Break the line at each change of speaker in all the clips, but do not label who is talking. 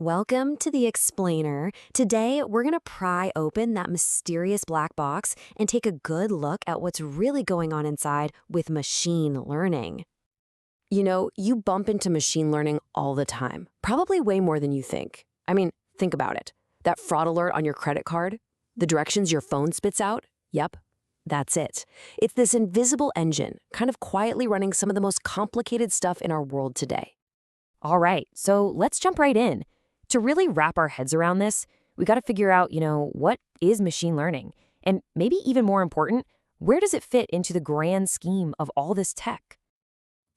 Welcome to The Explainer. Today, we're going to pry open that mysterious black box and take a good look at what's really going on inside with machine learning. You bump into machine learning all the time, probably way more than you think. I mean, think about it. That fraud alert on your credit card, the directions your phone spits out, yep, that's it. It's this invisible engine, kind of quietly running some of the most complicated stuff in our world today. All right, so let's jump right in. To really wrap our heads around this, we got to figure out, what is machine learning? And maybe even more important, where does it fit into the grand scheme of all this tech?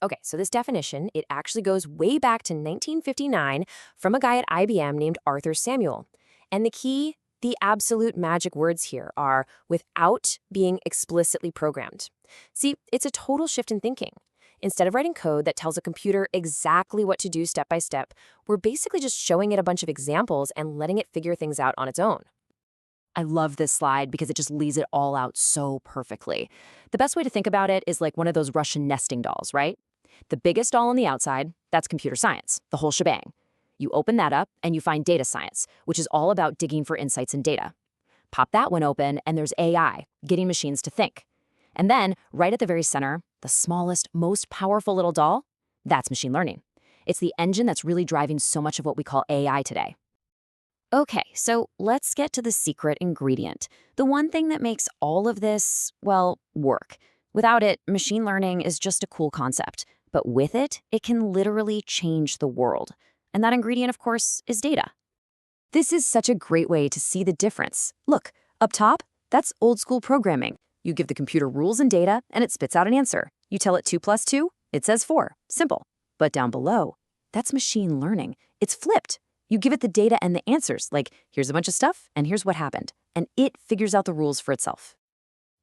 Okay, so this definition, it actually goes way back to 1959 from a guy at IBM named Arthur Samuel. And the absolute magic words here are without being explicitly programmed. See, it's a total shift in thinking. Instead of writing code that tells a computer exactly what to do step by step, we're basically just showing it a bunch of examples and letting it figure things out on its own. I love this slide because it just lays it all out so perfectly. The best way to think about it is like one of those Russian nesting dolls, right? The biggest doll on the outside, that's computer science, the whole shebang. You open that up and you find data science, which is all about digging for insights in data. Pop that one open and there's AI, getting machines to think. And then, right at the very center, the smallest, most powerful little doll, that's machine learning. It's the engine that's really driving so much of what we call AI today. Okay, so let's get to the secret ingredient, the one thing that makes all of this, well, work. Without it, machine learning is just a cool concept. But with it, it can literally change the world. And that ingredient, of course, is data. This is such a great way to see the difference. Look, up top, that's old school programming. You give the computer rules and data, and it spits out an answer. You tell it 2 plus 2, it says 4. Simple. But down below, that's machine learning. It's flipped. You give it the data and the answers, like here's a bunch of stuff, and here's what happened. And it figures out the rules for itself.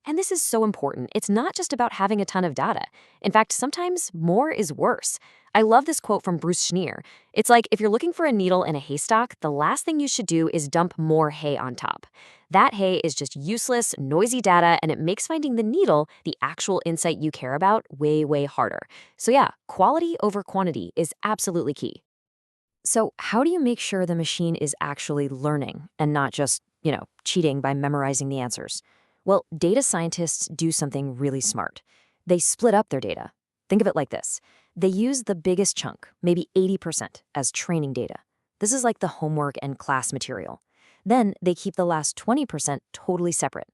And this is so important. It's not just about having a ton of data. In fact, sometimes more is worse. I love this quote from Bruce Schneier. It's like, if you're looking for a needle in a haystack, the last thing you should do is dump more hay on top. That hay is just useless, noisy data, and it makes finding the needle, the actual insight you care about, way, way harder. So yeah, quality over quantity is absolutely key. So how do you make sure the machine is actually learning and not just, cheating by memorizing the answers? Well, data scientists do something really smart. They split up their data. Think of it like this. They use the biggest chunk, maybe 80%, as training data. This is like the homework and class material. Then they keep the last 20% totally separate.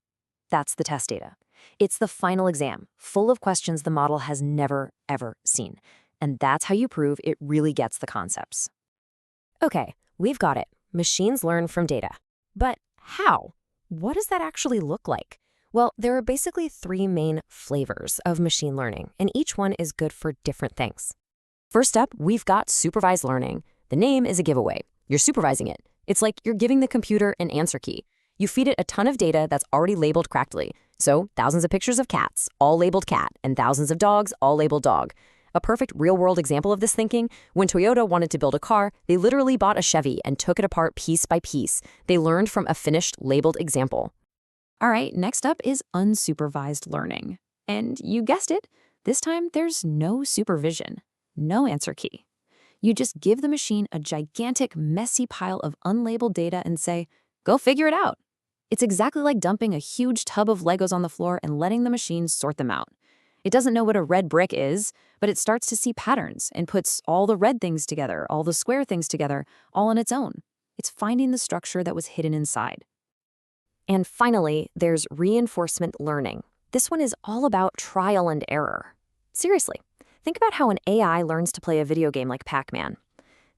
That's the test data. It's the final exam, full of questions the model has never, ever seen. And that's how you prove it really gets the concepts. Okay, we've got it. Machines learn from data. But how? What does that actually look like? Well, there are basically 3 main flavors of machine learning, and each one is good for different things. First up, we've got supervised learning. The name is a giveaway. You're supervising it. It's like you're giving the computer an answer key. You feed it a ton of data that's already labeled correctly. So thousands of pictures of cats, all labeled cat, and thousands of dogs, all labeled dog. A perfect real-world example of this thinking, when Toyota wanted to build a car, they literally bought a Chevy and took it apart piece by piece. They learned from a finished, labeled example. All right, next up is unsupervised learning. And you guessed it, this time there's no supervision, no answer key. You just give the machine a gigantic, messy pile of unlabeled data and say, go figure it out. It's exactly like dumping a huge tub of Legos on the floor and letting the machine sort them out. It doesn't know what a red brick is, but it starts to see patterns and puts all the red things together, all the square things together, all on its own. It's finding the structure that was hidden inside. And finally, there's reinforcement learning. This one is all about trial and error. Seriously, think about how an AI learns to play a video game like Pac-Man.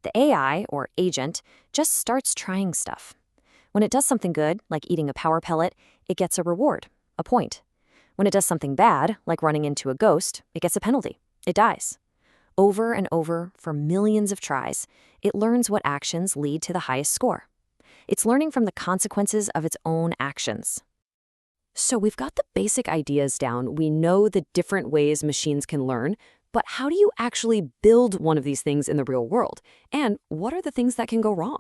The AI, or agent, just starts trying stuff. When it does something good, like eating a power pellet, it gets a reward, a point. When it does something bad, like running into a ghost, it gets a penalty. It dies. Over and over, for millions of tries, it learns what actions lead to the highest score. It's learning from the consequences of its own actions. So we've got the basic ideas down. We know the different ways machines can learn, but how do you actually build one of these things in the real world? And what are the things that can go wrong?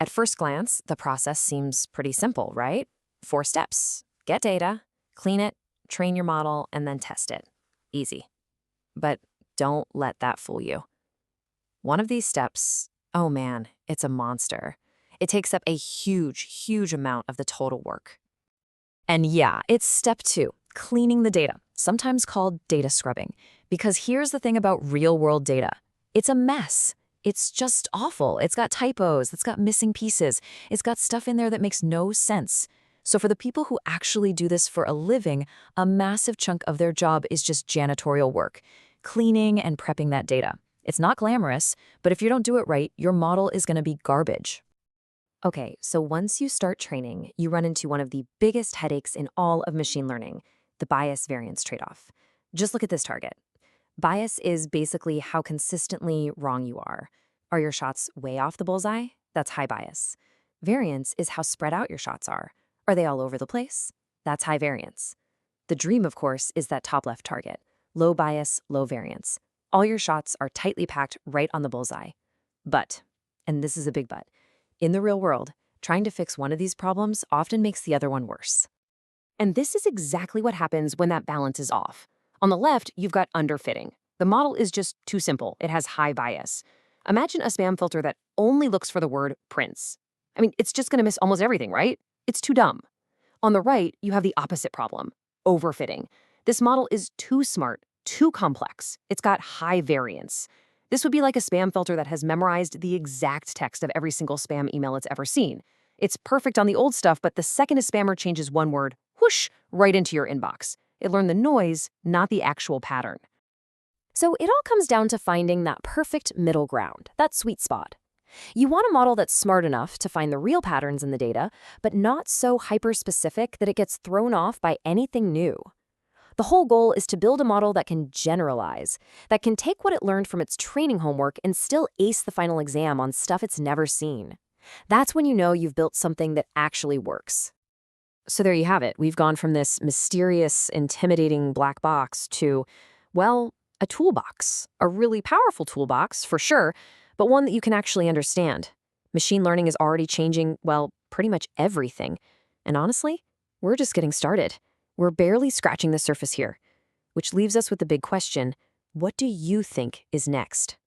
At first glance, the process seems pretty simple, right? 4 steps. Get data, clean it, train your model, and then test it. Easy. But don't let that fool you. One of these steps Oh man, it's a monster. It takes up a huge, huge amount of the total work. And yeah, it's step two, cleaning the data, sometimes called data scrubbing. Because here's the thing about real world data, it's a mess. It's just awful. It's got typos, it's got missing pieces, it's got stuff in there that makes no sense. So for the people who actually do this for a living, a massive chunk of their job is just janitorial work, cleaning and prepping that data. It's not glamorous, but if you don't do it right, your model is going to be garbage. Okay, so once you start training, you run into one of the biggest headaches in all of machine learning, the bias variance trade-off. Just look at this target. Bias is basically how consistently wrong you are. Are your shots way off the bullseye? That's high bias. Variance is how spread out your shots are. Are they all over the place? That's high variance. The dream, of course, is that top left target. Low bias, low variance. All your shots are tightly packed right on the bullseye. But, and this is a big but, in the real world, trying to fix one of these problems often makes the other one worse. And this is exactly what happens when that balance is off. On the left, you've got underfitting. The model is just too simple. It has high bias. Imagine a spam filter that only looks for the word prince. I mean, it's just going to miss almost everything, right? It's too dumb. On the right, you have the opposite problem, overfitting. This model is too smart, too complex. It's got high variance. This would be like a spam filter that has memorized the exact text of every single spam email it's ever seen. It's perfect on the old stuff, but the second a spammer changes one word, whoosh, right into your inbox. It learned the noise, not the actual pattern. So it all comes down to finding that perfect middle ground, that sweet spot. You want a model that's smart enough to find the real patterns in the data, but not so hyper-specific that it gets thrown off by anything new. The whole goal is to build a model that can generalize, that can take what it learned from its training homework and still ace the final exam on stuff it's never seen. That's when you know you've built something that actually works. So there you have it. We've gone from this mysterious, intimidating black box to, well, a toolbox. A really powerful toolbox, for sure, but one that you can actually understand. Machine learning is already changing, well, pretty much everything. And honestly, we're just getting started. We're barely scratching the surface here, which leaves us with the big question, what do you think is next?